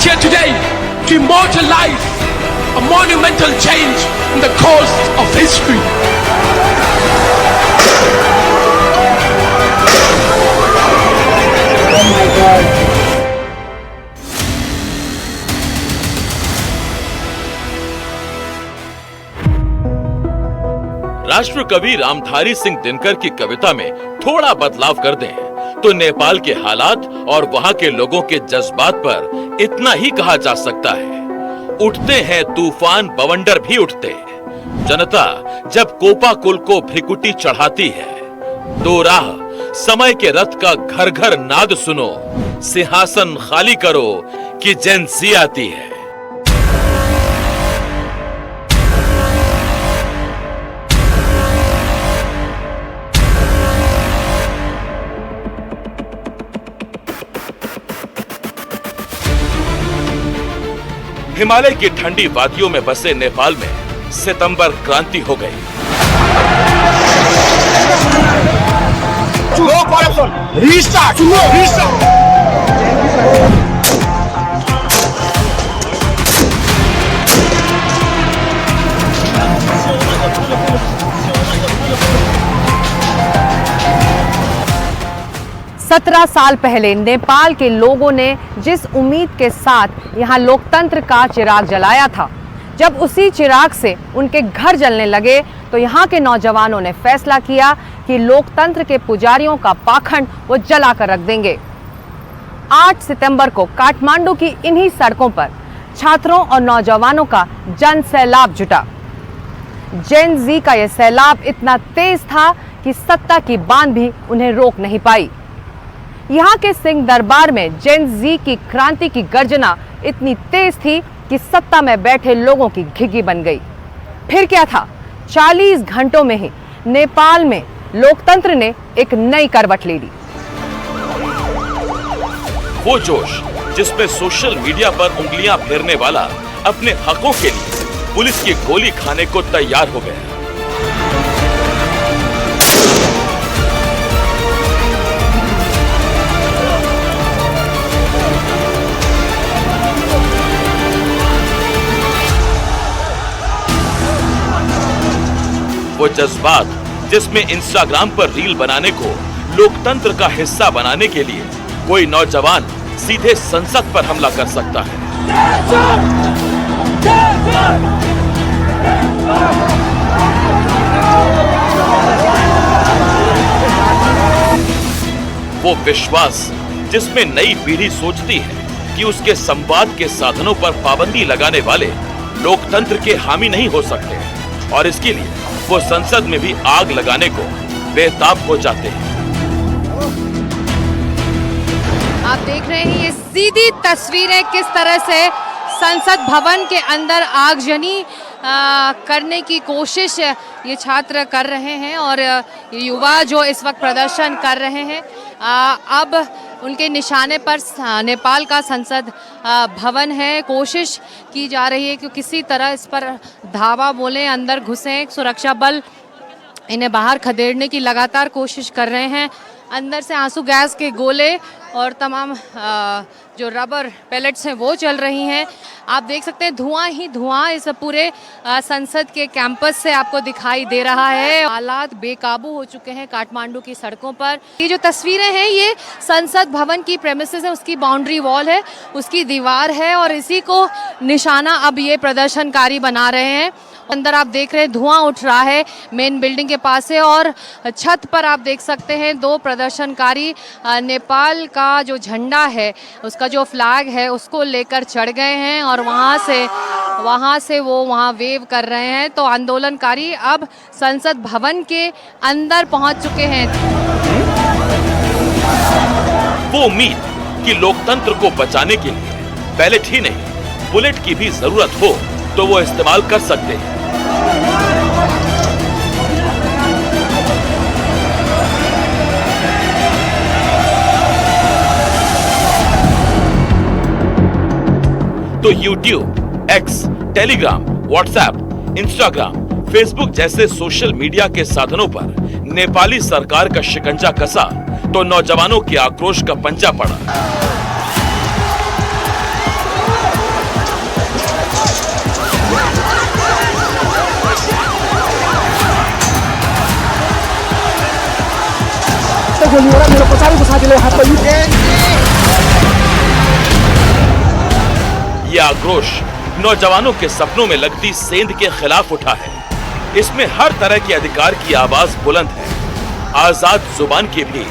here today to immortalize a monumental change in the course of history. Oh my God. राष्ट्र कवि रामधारी सिंह दिनकर की कविता में थोड़ा बदलाव कर दें तो नेपाल के हालात और वहां के लोगों के जज्बात पर इतना ही कहा जा सकता है, उठते हैं तूफान बवंडर भी उठते। जनता जब कोपाकुल को भ्रिकुटी चढ़ाती है, दो राह समय के रथ का घर घर नाद सुनो, सिंहासन खाली करो कि जेन ज़ी आती है। हिमालय की ठंडी वादियों में बसे नेपाल में सितंबर क्रांति हो गई। 17 साल पहले नेपाल के लोगों ने जिस उम्मीद के साथ यहाँ लोकतंत्र का चिराग जलाया था, जब उसी चिराग से उनके घर जलने लगे तो यहाँ के नौजवानों ने फैसला किया कि लोकतंत्र के पुजारियों का पाखंड वो जला कर रख देंगे। 8 सितंबर को काठमांडू की इन्हीं सड़कों पर छात्रों और नौजवानों का जन सैलाब जुटा। जेन ज़ी का यह सैलाब इतना तेज था कि सत्ता की बांध भी उन्हें रोक नहीं पाई। यहाँ के सिंह दरबार में जेन ज़ी की क्रांति की गर्जना इतनी तेज थी कि सत्ता में बैठे लोगों की घिघी बन गई। फिर क्या था, 40 घंटों में ही नेपाल में लोकतंत्र ने एक नई करवट ले ली। वो जोश जिसमें सोशल मीडिया पर उंगलियां फेरने वाला अपने हकों के लिए पुलिस की गोली खाने को तैयार हो गया। वो जज्बात जिसमें इंस्टाग्राम पर रील बनाने को लोकतंत्र का हिस्सा बनाने के लिए कोई नौजवान सीधे संसद पर हमला कर सकता है। वो विश्वास जिसमें नई पीढ़ी सोचती है कि उसके संवाद के साधनों पर पाबंदी लगाने वाले लोकतंत्र के हामी नहीं हो सकते, और इसके लिए वो संसद में भी आग लगाने को बेताब हो जाते हैं। आप देख रहे हैं ये सीधी तस्वीरें किस तरह से संसद भवन के अंदर आगजनी करने की कोशिश ये छात्र कर रहे हैं और युवा जो इस वक्त प्रदर्शन कर रहे हैं। अब उनके निशाने पर नेपाल का संसद भवन है। कोशिश की जा रही है कि किसी तरह इस पर धावा बोले, अंदर घुसें। सुरक्षा बल इन्हें बाहर खदेड़ने की लगातार कोशिश कर रहे हैं। अंदर से आंसू गैस के गोले और तमाम जो रबर पैलेट्स हैं वो चल रही हैं। आप देख सकते हैं धुआं ही धुआं इस पूरे संसद के कैंपस से आपको दिखाई दे रहा है। हालात बेकाबू हो चुके हैं काठमांडू की सड़कों पर। ये जो तस्वीरें हैं ये संसद भवन की प्रेमिसेस है, उसकी बाउंड्री वॉल है, उसकी दीवार है और इसी को निशाना अब ये प्रदर्शनकारी बना रहे हैं। अंदर आप देख रहे हैं धुआं उठ रहा है मेन बिल्डिंग के पास से और छत पर आप देख सकते हैं दो प्रदर्शनकारी नेपाल का जो झंडा है, उसका जो फ्लैग है उसको लेकर चढ़ गए हैं और वहाँ से वो वहाँ वेव कर रहे हैं। तो आंदोलनकारी अब संसद भवन के अंदर पहुँच चुके हैं। वो उम्मीद कि लोकतंत्र को बचाने के लिए बैलेट ही नहीं बुलेट की भी जरूरत हो तो वो इस्तेमाल कर सकते हैं। तो YouTube, X, Telegram, WhatsApp, Instagram, Facebook जैसे सोशल मीडिया के साधनों पर नेपाली सरकार का शिकंजा कसा तो नौजवानों के आक्रोश का पंजा पड़ा। गोली हो रहा है, मेरे को सारे घुसा दिले हाथ पर। ये आक्रोश नौजवानों के सपनों में लगती सेंध के खिलाफ उठा है। इसमें हर तरह के अधिकार की आवाज बुलंद है, आजाद जुबान की भी,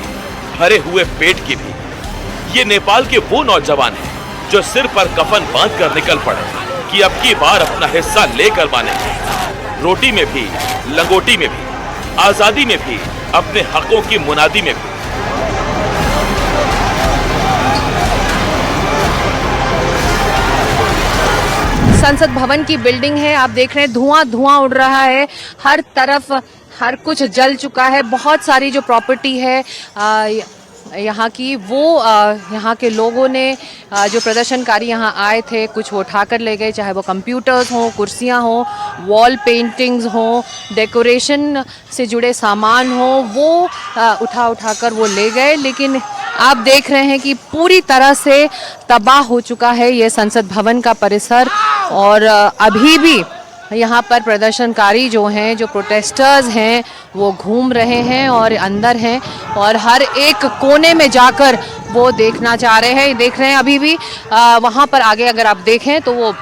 भरे हुए पेट की भी। ये नेपाल के वो नौजवान हैं जो सिर पर कफन बांध कर निकल पड़े कि अब की बार अपना हिस्सा लेकर मानेंगे। रोटी में भी, लंगोटी में भी, आजादी में भी, अपने हकों की मुनादी में भी। संसद भवन की बिल्डिंग है, आप देख रहे हैं धुआं धुआं उड़ रहा है, हर तरफ हर कुछ जल चुका है। बहुत सारी जो प्रॉपर्टी है यहाँ की, वो यहाँ के लोगों ने जो प्रदर्शनकारी यहाँ आए थे, कुछ वो उठाकर ले गए, चाहे वो कंप्यूटर्स हों, कुर्सियाँ हों, वॉल पेंटिंग्स हों, डेकोरेशन से जुड़े सामान हों, वो उठा कर वो ले गए। लेकिन आप देख रहे हैं कि पूरी तरह से तबाह हो चुका है ये संसद भवन का परिसर। और अभी भी यहाँ पर प्रदर्शनकारी जो हैं, जो प्रोटेस्टर्स हैं, वो घूम रहे हैं और अंदर हैं और हर एक कोने में जाकर वो देखना चाह रहे हैं। देख रहे हैं अभी भी वहाँ पर आगे अगर आप देखें तो वो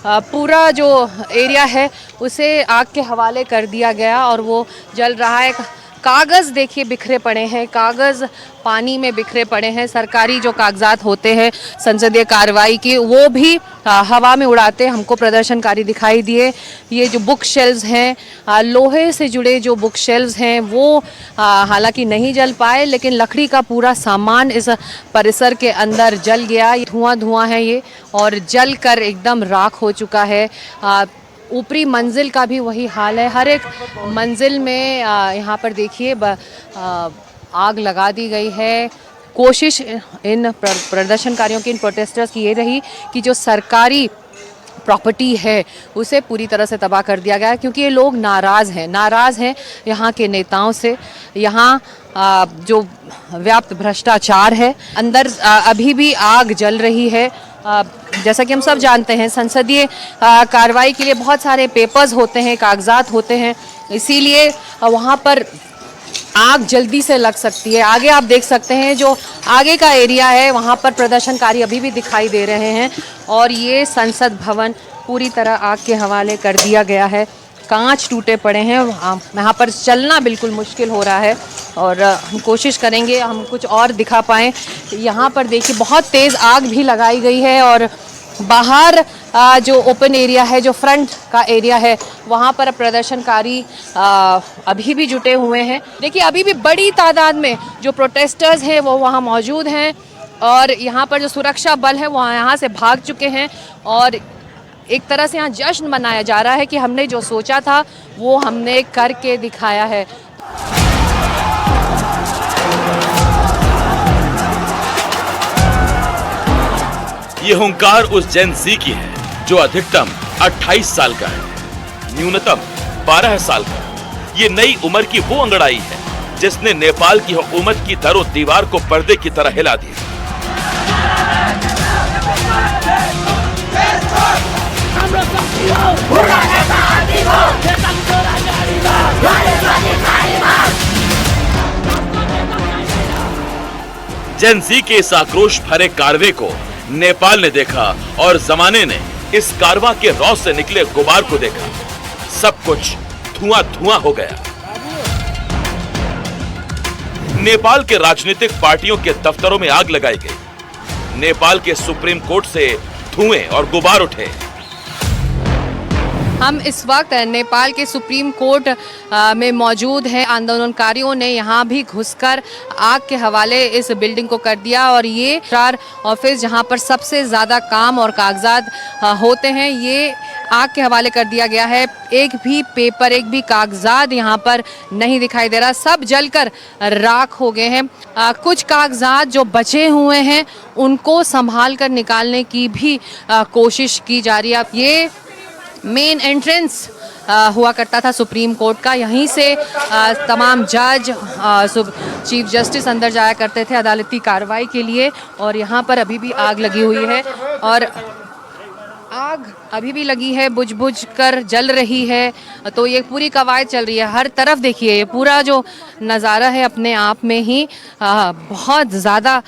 पूरा जो एरिया है उसे आग के हवाले कर दिया गया और वो जल रहा है। कागज़ देखिए बिखरे पड़े हैं, कागज़ पानी में बिखरे पड़े हैं। सरकारी जो कागजात होते हैं संसदीय कार्रवाई की, वो भी हवा में उड़ाते हमको प्रदर्शनकारी दिखाई दिए। ये जो बुक शेल्व्स हैं, लोहे से जुड़े जो बुक शेल्व्स हैं, वो हालांकि नहीं जल पाए, लेकिन लकड़ी का पूरा सामान इस परिसर के अंदर जल गया। धुआं धुआं है ये और जल कर एकदम राख हो चुका है। ऊपरी मंजिल का भी वही हाल है, हर एक मंजिल में यहाँ पर देखिए आग लगा दी गई है। कोशिश इन प्रदर्शनकारियों की, इन प्रोटेस्टर्स की ये रही कि जो सरकारी प्रॉपर्टी है उसे पूरी तरह से तबाह कर दिया गया है, क्योंकि ये लोग नाराज़ हैं यहाँ के नेताओं से। यहाँ जो व्याप्त भ्रष्टाचार है, अंदर अभी भी आग जल रही है। जैसा कि हम सब जानते हैं, संसदीय कार्रवाई के लिए बहुत सारे पेपर्स होते हैं, कागजात होते हैं, इसीलिए वहाँ पर आग जल्दी से लग सकती है। आगे आप देख सकते हैं जो आगे का एरिया है, वहाँ पर प्रदर्शनकारी अभी भी दिखाई दे रहे हैं और ये संसद भवन पूरी तरह आग के हवाले कर दिया गया है। कांच टूटे पड़े हैं, यहाँ पर चलना बिल्कुल मुश्किल हो रहा है और हम कोशिश करेंगे हम कुछ और दिखा पाएँ। यहाँ पर देखिए बहुत तेज़ आग भी लगाई गई है और बाहर जो ओपन एरिया है, जो फ्रंट का एरिया है, वहाँ पर प्रदर्शनकारी अभी भी जुटे हुए हैं। देखिए अभी भी बड़ी तादाद में जो प्रोटेस्टर्स हैं वो वहाँ मौजूद हैं और यहाँ पर जो सुरक्षा बल है वो यहाँ से भाग चुके हैं और एक तरह से यहाँ जश्न मनाया जा रहा है कि हमने जो सोचा था वो हमने करके दिखाया है। ये हुंकार उस जेन ज़ी की है जो अधिकतम 28 साल का है, न्यूनतम 12 साल का। ये नई उम्र की वो अंगड़ाई है जिसने नेपाल की हुकूमत की दरो दीवार को पर्दे की तरह हिला दिया। जेन ज़ी के इस आक्रोश भरे कारवे को नेपाल ने देखा और जमाने ने इस कारवा के रौस से निकले गुबार को देखा। सब कुछ धुआं धुआं हो गया। नेपाल के राजनीतिक पार्टियों के दफ्तरों में आग लगाई गई। नेपाल के सुप्रीम कोर्ट से धुएं और गुबार उठे। हम इस वक्त नेपाल के सुप्रीम कोर्ट में मौजूद हैं। आंदोलनकारियों ने यहाँ भी घुसकर आग के हवाले इस बिल्डिंग को कर दिया और ये ऑफिस जहाँ पर सबसे ज़्यादा काम और कागजात होते हैं, ये आग के हवाले कर दिया गया है। एक भी पेपर, एक भी कागजात यहाँ पर नहीं दिखाई दे रहा, सब जलकर राख हो गए हैं। कुछ कागजात जो बचे हुए हैं उनको संभाल कर निकालने की भी कोशिश की जा रही है। ये मेन एंट्रेंस हुआ करता था सुप्रीम कोर्ट का, यहीं से तमाम जज, चीफ जस्टिस अंदर जाया करते थे अदालती कार्रवाई के लिए और यहाँ पर अभी भी आग लगी हुई है। और आग अभी भी लगी है, बुझ बुझ कर जल रही है। तो ये पूरी कवायद चल रही है, हर तरफ देखिए ये पूरा जो नज़ारा है अपने आप में ही बहुत ज़्यादा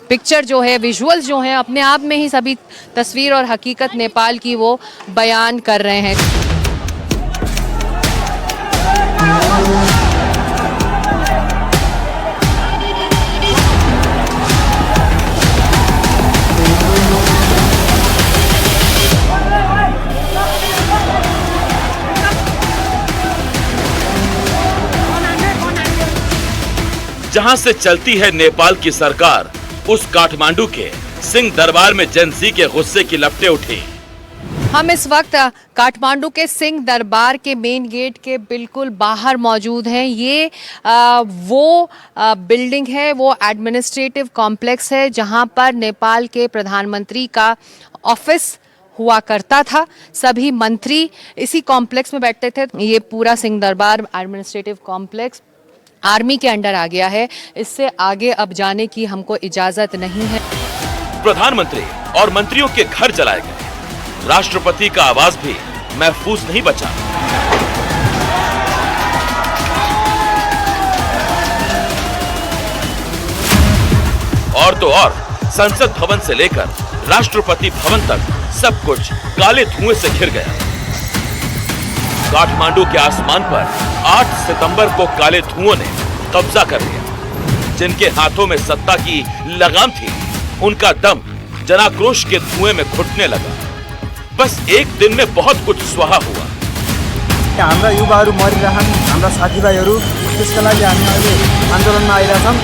पिक्चर जो है, विजुअल्स जो हैं अपने आप में ही सभी तस्वीर और हकीकत नेपाल की वो बयान कर रहे हैं। जहां से चलती है नेपाल की सरकार, उस काठमांडू के सिंह दरबार में जेन-ज़ी के गुस्से की लपटें उठी। हम इस वक्त काठमांडू के सिंह दरबार के मेन गेट के बिल्कुल बाहर मौजूद हैं। ये वो बिल्डिंग है, वो एडमिनिस्ट्रेटिव कॉम्प्लेक्स है जहां पर नेपाल के प्रधानमंत्री का ऑफिस हुआ करता था। सभी मंत्री इसी कॉम्प्लेक्स में बैठते थे। ये पूरा Singh Darbar administrative complex army के अंडर आ गया है। इससे आगे अब जाने की हमको इजाजत नहीं है। प्रधानमंत्री और मंत्रियों के घर जलाए गए, राष्ट्रपति का आवाज भी महफूज नहीं बचा। और तो और संसद भवन से लेकर राष्ट्रपति भवन तक सब कुछ काले धुएं से घिर गया। काठमांडू के आसमान पर 8 सितंबर को काले धुओं ने कब्जा कर लिया। जिनके हाथों में सत्ता की लगाम थी, उनका दम जनाक्रोश के धुएं में घुटने लगा। बस एक दिन में बहुत कुछ स्वाहा हुआ। हाम्रा युवाहरू मरिरहन्, हाम्रा साथीभाइहरू, त्यसका लागि हामी अहिले आन्दोलनमा आइरहेका छौं।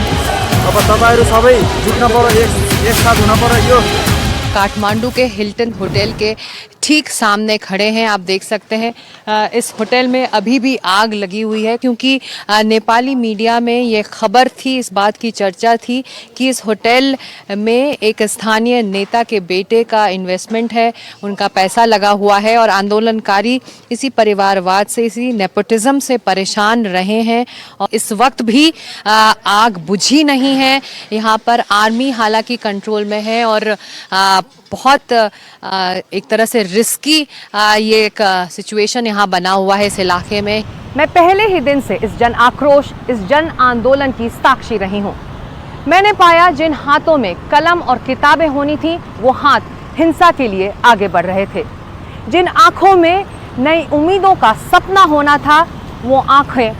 अब तपाईहरु सबै जुट्न पर्यो, एक साथ हुन पर्यो। यो काठमांडू के हिल्टन होटल के ठीक सामने खड़े हैं, आप देख सकते हैं। इस होटल में अभी भी आग लगी हुई है क्योंकि नेपाली मीडिया में ये खबर थी, इस बात की चर्चा थी कि इस होटल में एक स्थानीय नेता के बेटे का इन्वेस्टमेंट है, उनका पैसा लगा हुआ है और आंदोलनकारी इसी परिवारवाद से, इसी नेपोटिज्म से परेशान रहे हैं। और इस वक्त भी आग बुझी नहीं है। यहाँ पर आर्मी हालांकि कंट्रोल में है और बहुत एक तरह से रिस्की ये एक सिचुएशन यहाँ बना हुआ है इस इलाके में। मैं पहले ही दिन से इस जन आक्रोश, इस जन आंदोलन की साक्षी रही हूँ। मैंने पाया जिन हाथों में कलम और किताबें होनी थी, वो हाथ हिंसा के लिए आगे बढ़ रहे थे। जिन आंखों में नई उम्मीदों का सपना होना था, वो आंखें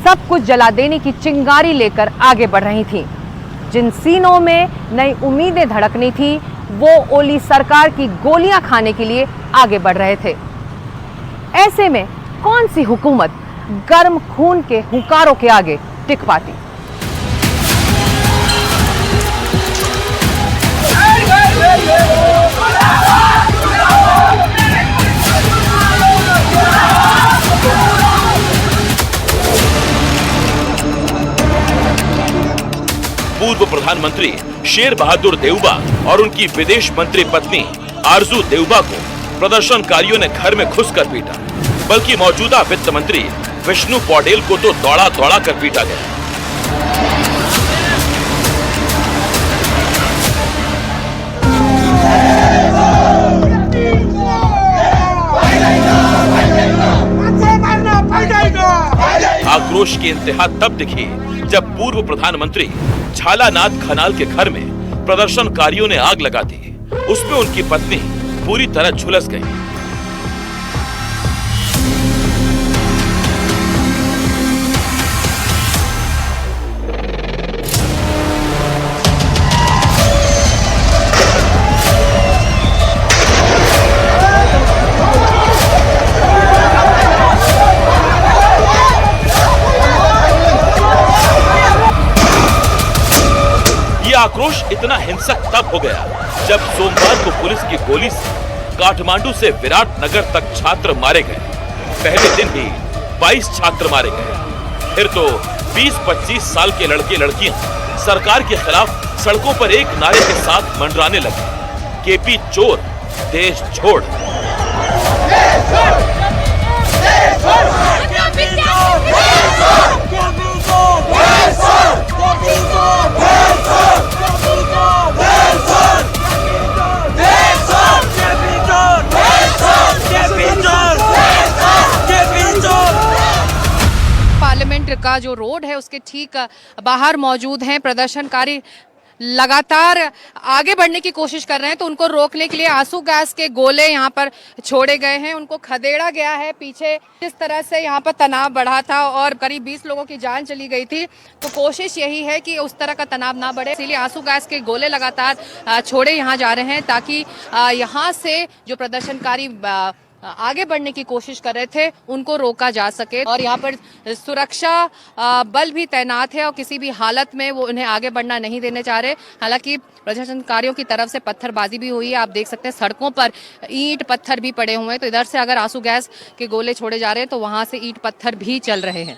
सब कुछ जला देने की चिंगारी लेकर आगे बढ़ रही थी। जिन सीनों में नई उम्मीदें धड़कनी थी, वो ओली सरकार की गोलियां खाने के लिए आगे बढ़ रहे थे। ऐसे में कौन सी हुकूमत गर्म खून के हुंकारों के आगे टिक पाती? पूर्व प्रधानमंत्री शेर बहादुर देउबा और उनकी विदेश मंत्री पत्नी आरजू देउबा को प्रदर्शनकारियों ने घर में घुसकर पीटा, बल्कि मौजूदा वित्त मंत्री विष्णु पौडेल को तो दौड़ा दौड़ा कर पीटा गया। आक्रोश की इंतहा तब दिखी जब पूर्व प्रधानमंत्री झालानाथ खनाल के घर में प्रदर्शनकारियों ने आग लगा दी। उसमें उनकी पत्नी पूरी तरह झुलस गई। आक्रोश इतना हिंसक तब हो गया जब सोमवार को पुलिस की गोली से काठमांडू से विराटनगर तक छात्र मारे गए। पहले दिन ही 22 छात्र मारे गए। फिर तो 20-25 साल के लड़के लड़कियां सरकार के खिलाफ सड़कों पर एक नारे के साथ मंडराने लगे, केपी चोर, देश छोड़। का जो रोड है उसके ठीक बाहर मौजूद हैं। प्रदर्शनकारी लगातार आगे बढ़ने की कोशिश कर रहे हैं, तो उनको रोकने के लिए आंसू गैस के गोले यहाँ पर छोड़े गए हैं, उनको खदेड़ा गया है। पीछे जिस तरह से यहाँ पर तनाव बढ़ा था और करीब 20 लोगों की जान चली गई थी, तो कोशिश यही है कि उस तरह का तनाव ना बढ़े, इसीलिए आंसू गैस के गोले लगातार छोड़े यहाँ जा रहे हैं, ताकि यहाँ से जो प्रदर्शनकारी आगे बढ़ने की कोशिश कर रहे थे उनको रोका जा सके। और यहाँ पर सुरक्षा बल भी तैनात है और किसी भी हालत में वो उन्हें आगे बढ़ना नहीं देने चाह रहे। हालांकि प्रदर्शनकारियों की तरफ से पत्थरबाजी भी हुई है, आप देख सकते हैं सड़कों पर ईंट पत्थर भी पड़े हुए हैं। तो इधर से अगर आंसू गैस के गोले छोड़े जा रहे हैं तो वहां से ईंट पत्थर भी चल रहे हैं।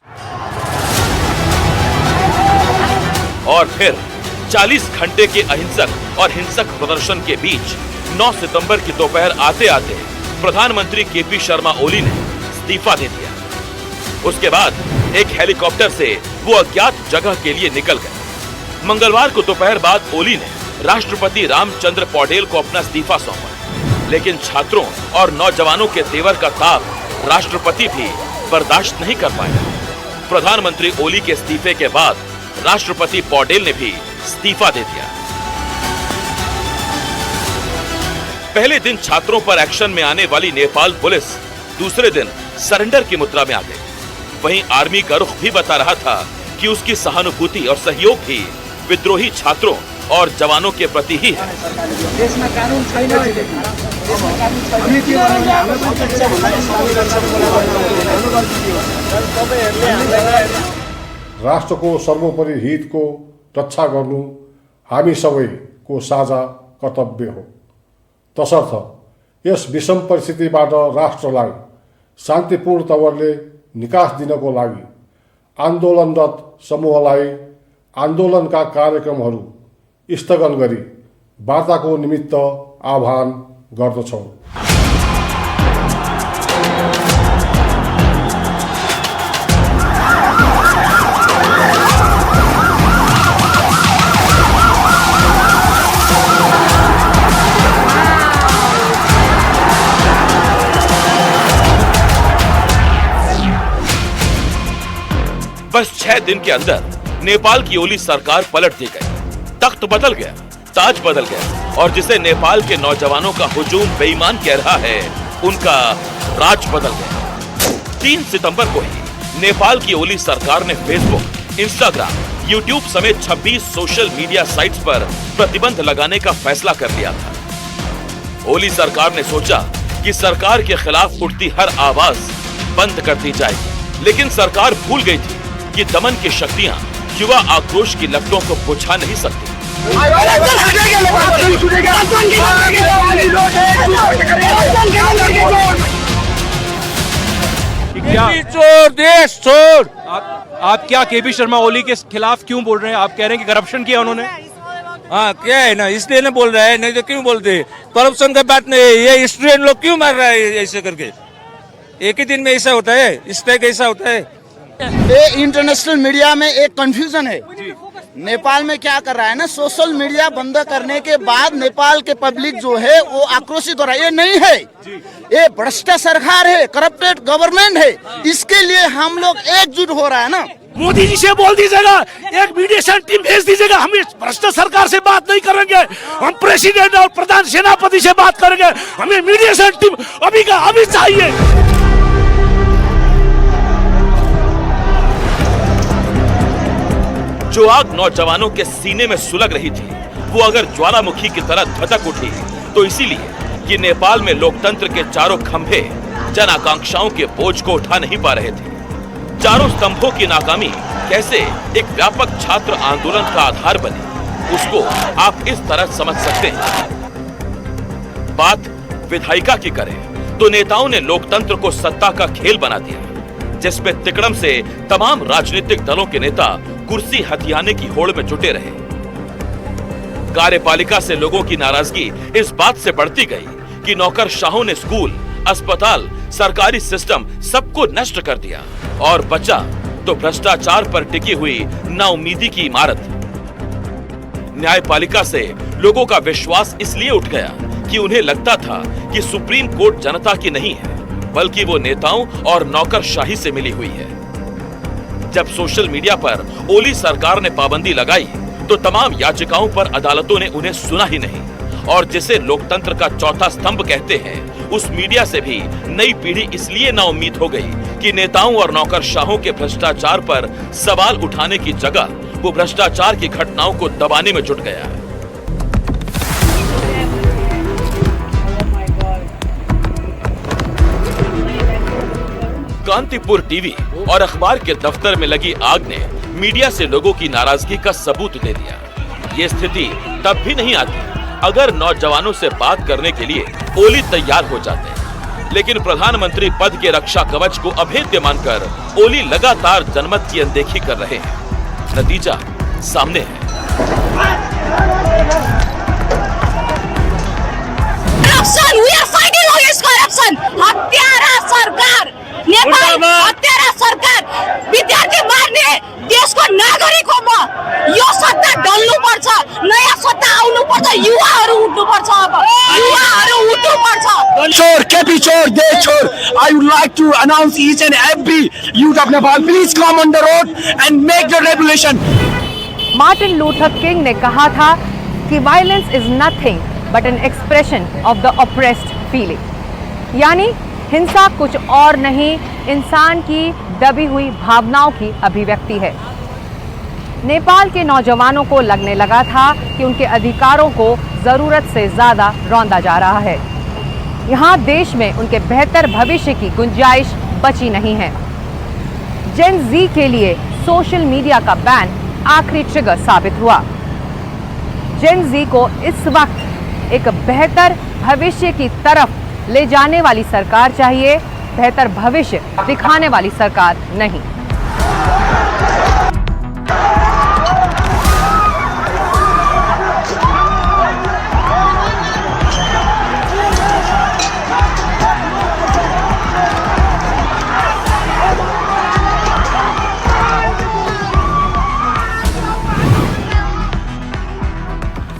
और फिर 40 घंटे के अहिंसक और हिंसक प्रदर्शन के बीच 9 सितंबर की दोपहर आते आते प्रधानमंत्री केपी शर्मा ओली ने इस्तीफा दे दिया। उसके बाद एक हेलीकॉप्टर से वो अज्ञात जगह के लिए निकल गए। मंगलवार को दोपहर बाद ओली ने राष्ट्रपति रामचंद्र पौडेल को अपना इस्तीफा सौंपा, लेकिन छात्रों और नौजवानों के तेवर का ताप राष्ट्रपति भी बर्दाश्त नहीं कर पाए। प्रधानमंत्री ओली के इस्तीफे के बाद राष्ट्रपति पौडेल ने भी इस्तीफा दे दिया। पहले दिन छात्रों पर एक्शन में आने वाली नेपाल पुलिस दूसरे दिन सरेंडर की मुद्रा में आ गई। वहीं आर्मी का रुख भी बता रहा था कि उसकी सहानुभूति और सहयोग भी विद्रोही छात्रों और जवानों के प्रति ही है। राष्ट्रको सर्वोपरि हितको रक्षा गर्नु हामी सबैको साझा कर्तव्य हो। तसर्थ यस विषम परिस्थितिबाट राष्ट्रलाई शान्तिपूर्ण तवरले निकास दिनको लागि आन्दोलनरत समूहलाई आन्दोलनका कार्यक्रमहरू स्थगन गरी वार्ताको निमित्त आह्वान गर्दछौँ। बस 6 दिन के अंदर नेपाल की ओली सरकार पलट दी गई। तख्त बदल गया, ताज बदल गया, और जिसे नेपाल के नौजवानों का हुजूम बेईमान कह रहा है, उनका राज बदल गया। 3 सितंबर को ही नेपाल की ओली सरकार ने फेसबुक, इंस्टाग्राम, यूट्यूब समेत 26 सोशल मीडिया साइट्स पर प्रतिबंध लगाने का फैसला कर लिया था। ओली सरकार ने सोचा कि सरकार के खिलाफ उठती हर आवाज बंद कर दी जाएगी, लेकिन सरकार भूल गई थी कि दमन की शक्तियां युवा आक्रोश की लपटों को बुझा नहीं सकती। चोर देश चोर। आप क्या केपी शर्मा ओली के खिलाफ क्यों बोल रहे हैं? आप कह रहे हैं कि करप्शन किया उन्होंने। हाँ क्या है ना, इसलिए ना बोल रहा है, नहीं तो क्यों बोलते? करप्शन का बात नहीं है, ये स्टूडेंट लोग क्यों मार रहा है ऐसे करके? एक ही दिन में ऐसा होता है, इस तरह कैसा होता है? ये इंटरनेशनल मीडिया में एक कंफ्यूजन है। नेपाल में क्या कर रहा है ना, सोशल मीडिया बंद करने के बाद नेपाल के पब्लिक जो है वो आक्रोशित हो रहा है। ये नहीं है, ये भ्रष्ट सरकार है, करप्टेड गवर्नमेंट है, इसके लिए हम लोग एकजुट हो रहा है ना। मोदी जी से बोल दीजिएगा, एक मीडिएशन टीम भेज दीजिएगा। हम इस भ्रष्ट सरकार से बात नहीं करेंगे, हम प्रेसिडेंट और प्रधान सेनापति से बात करेंगे। हमें मीडिएशन टीम अभी का अभी चाहिए। जो आग नौजवानों के सीने में सुलग रही थी, वो अगर ज्वालामुखी की तरह धधक उठी, तो इसीलिए कि नेपाल में लोकतंत्र के चारों खंभे जन आकांक्षाओं के बोझ को उठा नहीं पा रहे थे। चारों स्तंभों की नाकामी कैसे एक व्यापक छात्र आंदोलन का आधार बनी, उसको आप इस तरह समझ सकते हैं। बात विधायिका की करें तो नेताओं ने लोकतंत्र को सत्ता का खेल बना दिया, जिसमें तिकड़म से तमाम राजनीतिक दलों के नेता कुर्सी हथियाने की होड़ में जुटे रहे। कार्यपालिका से लोगों की नाराजगी इस बात से बढ़ती गई कि नौकरशाहों ने स्कूल, अस्पताल, सरकारी सिस्टम सबको नष्ट कर दिया, और बचा तो भ्रष्टाचार पर टिकी हुई नाउमीदी की इमारत। न्यायपालिका से लोगों का विश्वास इसलिए उठ गया कि उन्हें लगता था कि सुप्रीम कोर्ट जनता की नहीं है, बल्कि वो नेताओं और नौकरशाही से मिली हुई है। जब सोशल मीडिया पर ओली सरकार ने पाबंदी लगाई तो तमाम याचिकाओं पर अदालतों ने उन्हें सुना ही नहीं। और जिसे लोकतंत्र का चौथा स्तंभ कहते हैं, उस मीडिया से भी नई पीढ़ी इसलिए नाउम्मीद हो गई कि नेताओं और नौकरशाहों के भ्रष्टाचार पर सवाल उठाने की जगह वो भ्रष्टाचार की घटनाओं को दबाने में जुट गया है। कांतिपुर टीवी और अखबार के दफ्तर में लगी आग ने मीडिया से लोगों की नाराजगी का सबूत दे दिया। ये स्थिति तब भी नहीं आती अगर नौजवानों से बात करने के लिए ओली तैयार हो जाते। लेकिन प्रधानमंत्री पद के रक्षा कवच को अभेद्य मानकर ओली लगातार जनमत की अनदेखी कर रहे हैं। नतीजा सामने है। Corruption, we are fighting against corruption. हत्यारा सरकार, नेपाल हत्यारा सरकार, विद्यार्थी मार्ने देशको नागरिकमा यो सत्ता ढल्नु पर्छ, नयाँ सत्ता आउनु पर्छ, युवाहरू उठ्नु पर्छ, अब युवाहरू उठ्नु पर्छ। चोर, केपी चोर, दे चोर. I would like to announce each and every youth of Nepal, please come on the road and make the revolution. Martin Luther king ने कहा था कि violence is nothing but an expression of the oppressed feeling, यानी हिंसा कुछ और नहीं, इंसान की दबी हुई भावनाओं की अभिव्यक्ति है। नेपाल के नौजवानों को लगने लगा था कि उनके अधिकारों को जरूरत से ज्यादा रौंदा जा रहा है। यहाँ देश में उनके बेहतर भविष्य की गुंजाइश बची नहीं है। जेन जी के लिए सोशल मीडिया का बैन आखिरी ट्रिगर साबित हुआ। जेन जी को इस वक्त एक बेहतर भविष्य की तरफ ले जाने वाली सरकार चाहिए, बेहतर भविष्य दिखाने वाली सरकार नहीं।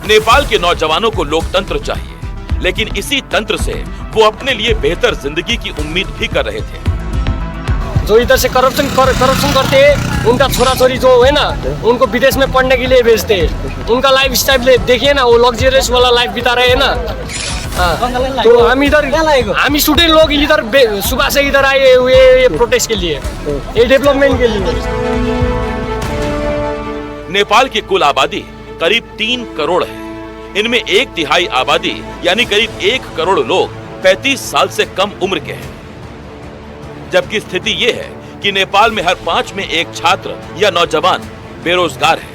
नेपाल के नौजवानों को लोकतंत्र चाहिए, लेकिन इसी तंत्र से वो अपने लिए बेहतर जिंदगी की उम्मीद भी कर रहे थे। जो इधर से करप्शन करते हैं, उनका छोरा छोरी जो है ना, उनको विदेश में पढ़ने के लिए भेजते हैं। उनका लाइफ स्टाइल देखिए ना, वो लग्जरियस वाला लाइफ बिता रहे हैं ना। तो हम इधर, हम स्टूडेंट लोग इधर सुबह से इधर आए हुए ये प्रोटेस्ट के लिए, ये डेवलपमेंट के लिए। नेपाल की कुल आबादी करीब 3 करोड़ है। इनमें 1/3 आबादी यानी करीब 1 करोड़ लोग 35 साल से कम उम्र के हैं। जबकि स्थिति यह है कि नेपाल में हर 5 में एक छात्र या नौजवान बेरोजगार है।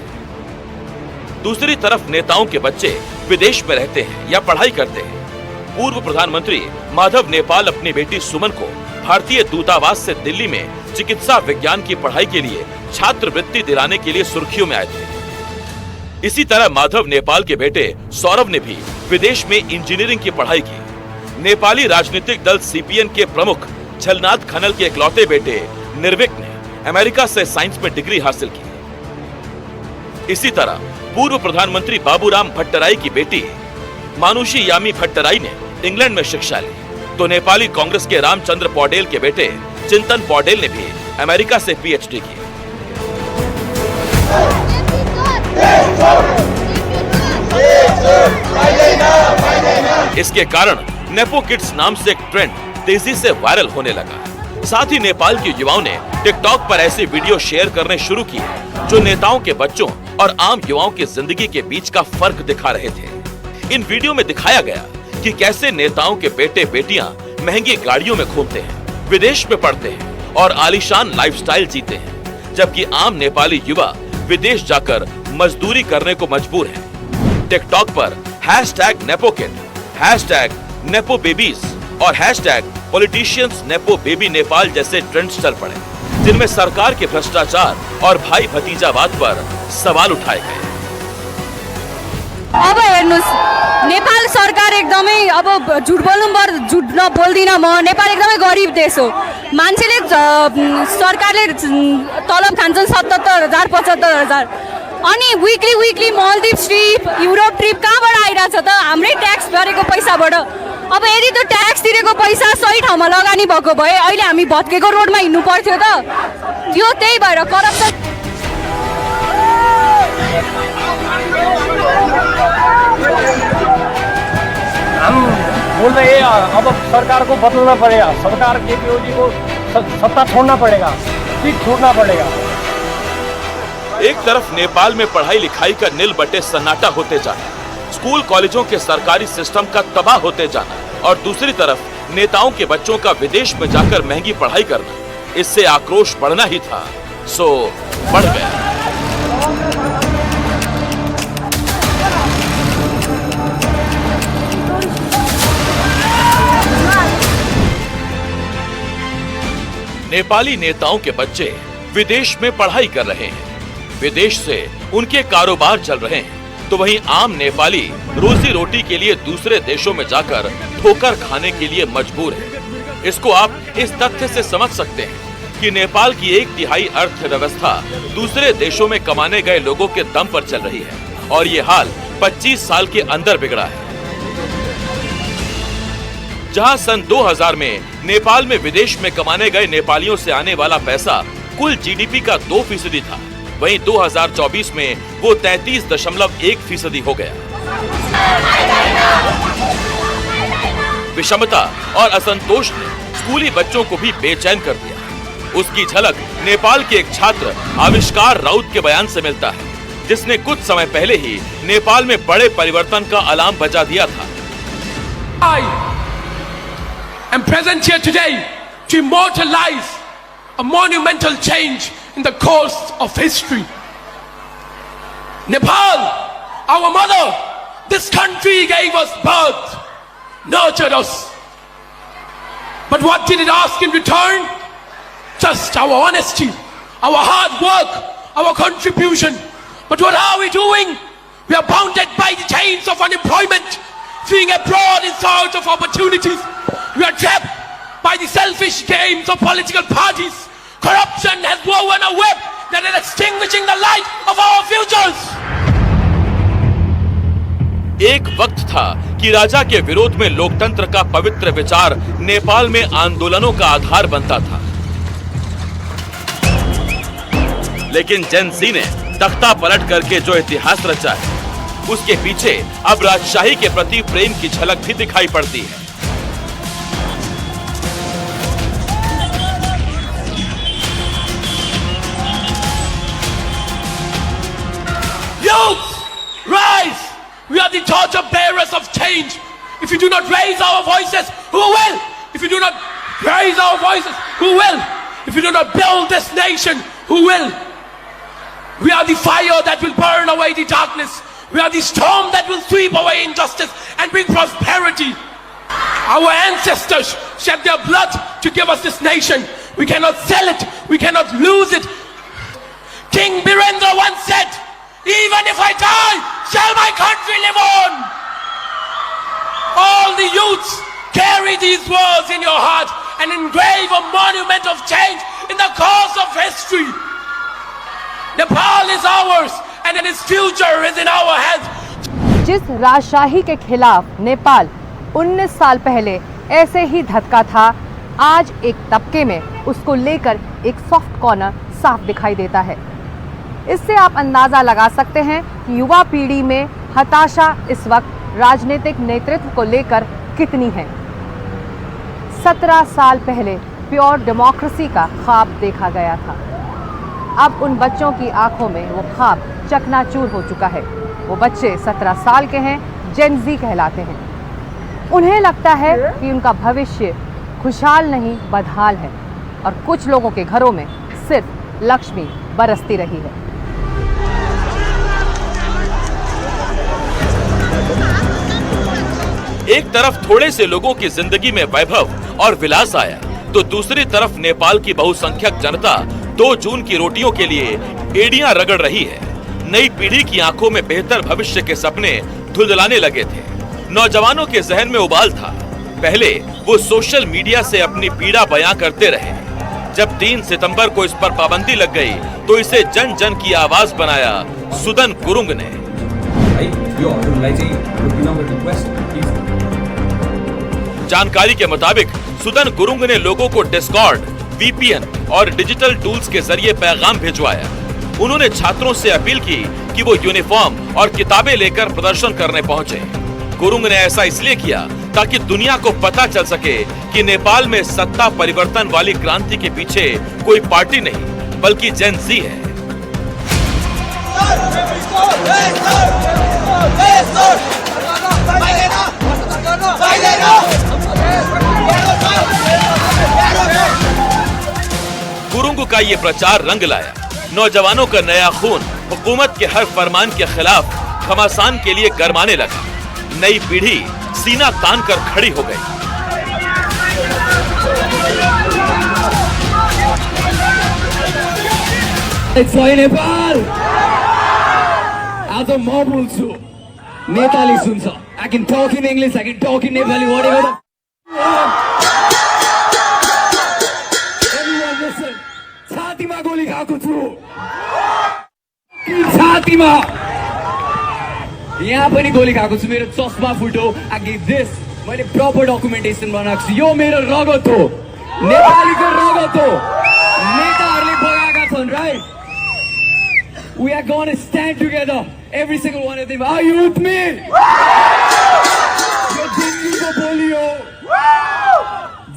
दूसरी तरफ नेताओं के बच्चे विदेश में रहते हैं या पढ़ाई करते हैं। पूर्व प्रधानमंत्री माधव नेपाल अपनी बेटी सुमन को भारतीय दूतावास से दिल्ली में चिकित्सा विज्ञान की पढ़ाई के लिए छात्रवृत्ति दिलाने के लिए सुर्खियों में आए थे। इसी तरह माधव नेपाल के बेटे सौरभ ने भी विदेश में इंजीनियरिंग की पढ़ाई की। नेपाली राजनीतिक दल सीपीएन के प्रमुख झलनाथ खनल के इकलौते बेटे निर्विक ने अमेरिका से साइंस में डिग्री हासिल की। इसी तरह पूर्व प्रधानमंत्री बाबूराम भट्टराई की बेटी मानुषी यामी भट्टराई ने इंग्लैंड में शिक्षा ली। तो नेपाली कांग्रेस के रामचंद्र पौडेल के बेटे चिंतन पौडेल ने भी अमेरिका से पीएचडी की। इसके कारण नेपो किड्स नाम से एक ट्रेंड तेजी से वायरल होने लगा। साथ ही नेपाल के युवाओं ने टिकटॉक पर ऐसे वीडियो शेयर करने शुरू किए जो नेताओं के बच्चों और आम युवाओं की जिंदगी के बीच का फर्क दिखा रहे थे। इन वीडियो में दिखाया गया कि कैसे नेताओं के बेटे बेटियां महंगी गाड़ियों में घूमते हैं, विदेश में पढ़ते हैं और आलीशान लाइफस्टाइल जीते हैं, जबकि आम नेपाली युवा विदेश जाकर मजदूरी करने को मजबूर है। टिकटॉक पर #NepoKid, #NepoBabies और #PoliticiansNepoBaby नेपाल जैसे ट्रेंड्स चल पड़े, जिनमें सरकार के भ्रष्टाचार और भाई भतीजावाद पर सवाल उठाए गए। अब हेर्नुस्, नेपाल सरकार एकदमै, अब झुट बोल्दिन म, नेपाल एकदमै गरिब देश हो। मान्छेले सरकारले तलब खान्छन् 77,000 75,000, अनि विकली मल्दिप्स ट्रिप युरोप ट्रिप कहाँबाट आइरहेछ त हाम्रै ट्याक्स भरेको पैसाबाट अब यदि त्यो ट्याक्स तिरेको पैसा सही ठाउँमा लगानी भएको भए अहिले हामी भत्केको रोडमा हिँड्नु पर्थ्यो त यो त्यही भएर करप्सन हम बोल रहे हैं अब सरकार को बदलना पड़ेगा, सरकार केपीओली को सत्ता छोड़ना पड़ेगा, सीट छोड़ना पड़ेगा। एक तरफ नेपाल में पढ़ाई लिखाई का नील बटे सन्नाटा होते जाना, स्कूल कॉलेजों के सरकारी सिस्टम का तबाह होते जाना, और दूसरी तरफ नेताओं के बच्चों का विदेश में जाकर महंगी पढ़ाई करना, इससे आक्रोश बढ़ना ही था, सो बढ़ गया। नेपाली नेताओं के बच्चे विदेश में पढ़ाई कर रहे हैं, विदेश से उनके कारोबार चल रहे हैं, तो वहीं आम नेपाली रोजी रोटी के लिए दूसरे देशों में जाकर ठोकर खाने के लिए मजबूर है। इसको आप इस तथ्य से समझ सकते हैं कि नेपाल की 1/3 अर्थव्यवस्था दूसरे देशों में कमाने गए लोगों के दम पर चल रही है, और ये हाल 25 साल के अंदर बिगड़ा है। जहां सन 2000 में नेपाल में विदेश में कमाने गए नेपालियों से आने वाला पैसा कुल जीडीपी का 2% था, वहीं 2024 में वो 33.1% हो गया। विषमता और असंतोष ने स्कूली बच्चों को भी बेचैन कर दिया। उसकी झलक नेपाल के एक छात्र आविष्कार राउत के बयान से मिलता है, जिसने कुछ समय पहले ही नेपाल में बड़े परिवर्तन का अलार्म बजा दिया था। I'm present here today to immortalize a monumental change in the course of history. Nepal, our mother, this country gave us birth, nurtured us. But what did it ask in return? Just our honesty, our hard work, our contribution. But what are we doing? We are bounded by the chains of unemployment, fleeing abroad in search of opportunities. We are trapped by the selfish games of political parties. Corruption has woven a web that is extinguishing the light of our futures. एक वक्त था कि राजा के विरोध में लोकतंत्र का पवित्र विचार नेपाल में आंदोलनों का आधार बनता था, लेकिन जेन ज़ी ने तख्ता पलट करके जो इतिहास रचा है, उसके पीछे अब राजशाही के प्रति प्रेम की झलक भी दिखाई पड़ती है। Youth, rise! We are the torch bearers of change. If you do not raise our voices, who will? If you do not raise our voices, who will? If you do not build this nation, who will? We are the fire that will burn away the darkness. We are the storm that will sweep away injustice and bring prosperity. Our ancestors shed their blood to give us this nation. We cannot sell it. We cannot lose it. King Birendra once said, "Even if I die, shall my country live on?" All the youths, carry these words in your heart and engrave a monument of change in the course of history. Nepal is ours and its future is in our hands. जिस राजशाही के खिलाफ नेपाल 19 साल पहले ऐसे ही धधका था, आज एक तबके में उसको लेकर एक सॉफ्ट कॉर्नर साफ दिखाई देता है। इससे आप अंदाज़ा लगा सकते हैं कि युवा पीढ़ी में हताशा इस वक्त राजनीतिक नेतृत्व को लेकर कितनी है। 17 साल पहले प्योर डेमोक्रेसी का ख्वाब देखा गया था, अब उन बच्चों की आंखों में वो ख्वाब चकनाचूर हो चुका है। वो बच्चे 17 साल के हैं, जेन ज़ी कहलाते हैं। उन्हें लगता है कि उनका भविष्य खुशहाल नहीं बदहाल है, और कुछ लोगों के घरों में सिर्फ लक्ष्मी बरसती रही है। एक तरफ थोड़े से लोगों की जिंदगी में वैभव और विलास आया, तो दूसरी तरफ नेपाल की बहुसंख्यक जनता 2 जून की रोटियों के लिए एड़ियां रगड़ रही है। नई पीढ़ी की आंखों में बेहतर भविष्य के सपने धुंधलाने लगे थे। नौजवानों के जहन में उबाल था। पहले वो सोशल मीडिया से अपनी पीड़ा बयां करते रहे। जब 3 सितंबर को इस पर पाबंदी लग गई, तो इसे जन जन की आवाज बनाया, सुदन गुरुङ ने। जानकारी के मुताबिक सुदन गुरुङ ने लोगों को डिस्कॉर्ड, VPN और डिजिटल टूल्स के जरिए पैगाम भिजवाया। उन्होंने छात्रों से अपील की कि वो यूनिफॉर्म और किताबें लेकर प्रदर्शन करने पहुंचे। गुरुङ ने ऐसा इसलिए किया ताकि दुनिया को पता चल सके कि नेपाल में सत्ता परिवर्तन वाली क्रांति के पीछे कोई पार्टी नहीं बल्कि जेन ज़ी है। गुरुङ का ये प्रचार रंग लाया। नौजवानों का नया खून हुकूमत के हर फरमान के खिलाफ घमासान के लिए गरमाने लगा। नई पीढ़ी सीना तान कर खड़ी हो गई। नेपाल आज म बोल्छु, Nepali सुन्छ। I can talk in English, I can talk in Nepali, whatever. Everyone listen. छातीमा गोली खाएको छु, छातीमा यहाँ पनि गोली खाएको छु। मेरो चस्मा फुट्यो। I give this. मैले प्रपर डकुमेन्टेसन बनाएको छु। यो मेरो रगत हो, नेपालीको रगत हो। नेताहरूले बगाएका छन्, right? We are going to stand together, every single one of them. Are you with me? यो जेनजीको बोली हो।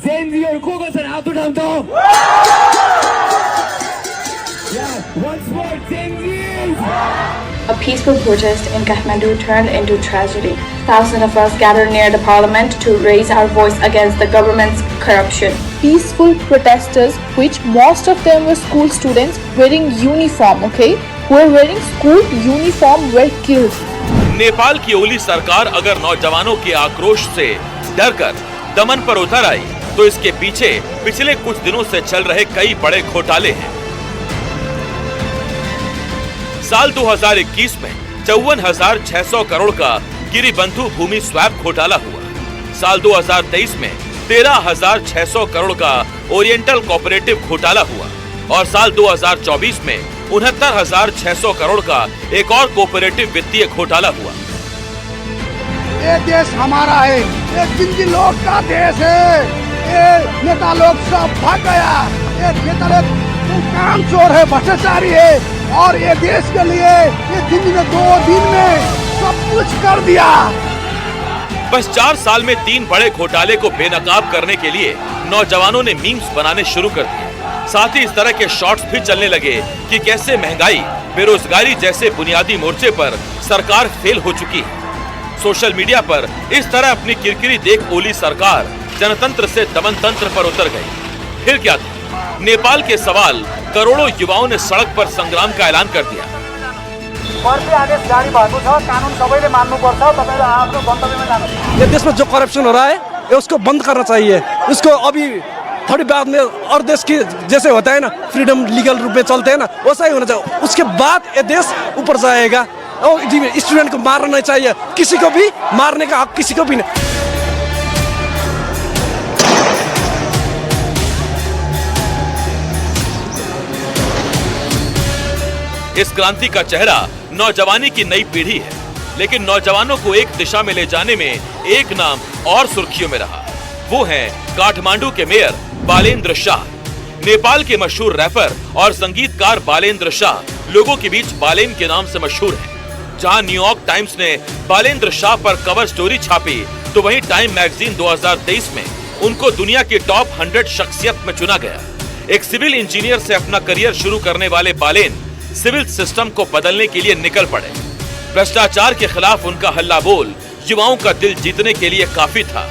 जेनजीहरू को छन्? हात उठाउँ त। Once more, Gen Z! A peaceful protest in Kathmandu turned into tragedy. Thousands of us gathered near the parliament to raise our voice against the government's corruption. Peaceful protesters, which most of them were school students wearing uniform, okay? Who were wearing school uniform were killed. Nepal की ओली सरकार अगर नौजवानों के आक्रोश से डरकर दमन पर उतर आई तो इसके पीछे पिछले कुछ दिनों से चल रहे कई बड़े घोटाले हैं। साल 2021 में 54,600 करोड़ का गिरिबंधु भूमि स्वैप घोटाला हुआ। साल 2023 में 13,600 करोड़ का ओरिएंटल कोऑपरेटिव घोटाला हुआ और साल 2024 में 69,600 करोड़ का एक और कोऑपरेटिव वित्तीय घोटाला हुआ। ये देश हमारा है, ये जिंदगी लोग का देश है। ये नेता लोग सब भाग गया। ये नेता लोग काम चोर है, भ्रष्टाचारी है और ये देश के लिए ये जिंदगी में 2 दिन में सब कुछ कर दिया। बस 4 साल में 3 बड़े घोटाले को बेनकाब करने के लिए नौजवानों ने मीम्स बनाने शुरू कर दिए। साथ ही इस तरह के शॉर्ट्स भी चलने लगे कि कैसे महंगाई, बेरोजगारी जैसे बुनियादी मोर्चे पर सरकार फेल हो चुकी है। सोशल मीडिया पर इस तरह अपनी किरकिरी देख ओली सरकार जनतंत्र से दमन तंत्र पर उतर गई। फिर क्या था? नेपाल के सवाल करोड़ों युवाओं ने सड़क पर संग्राम का ऐलान कर दिया। ये देश में जो करप्शन हो रहा है ये उसको बंद करना चाहिए। उसको अभी थोड़ी बाद में और देश की जैसे होता है ना, फ्रीडम लीगल रूप में चलते हैं ना, वैसा ही होना चाहिए। उसके बाद ये देश ऊपर जाएगा। और स्टूडेंट को मारना नहीं चाहिए, किसी को भी मारने का हक किसी को भी नहीं। इस क्रांति का चेहरा नौजवानी की नई पीढ़ी है, लेकिन नौजवानों को एक दिशा में ले जाने में एक नाम और सुर्खियों में रहा। वो हैं काठमांडू के मेयर बालेंद्र शाह। नेपाल के मशहूर रैपर और संगीतकार बालेंद्र शाह लोगों के बीच बालेन के नाम से मशहूर हैं। जहां न्यूयॉर्क टाइम्स ने बालेंद्र शाह पर कवर स्टोरी छापी, तो वहीं टाइम मैगजीन 2023 में उनको दुनिया की टॉप 100 शख्सियत में चुना गया। एक सिविल इंजीनियर से अपना करियर शुरू करने वाले बालेन सिविल सिस्टम को बदलने के लिए निकल पड़े। भ्रष्टाचार के खिलाफ उनका हल्ला बोल युवाओं का दिल जीतने के लिए काफी था।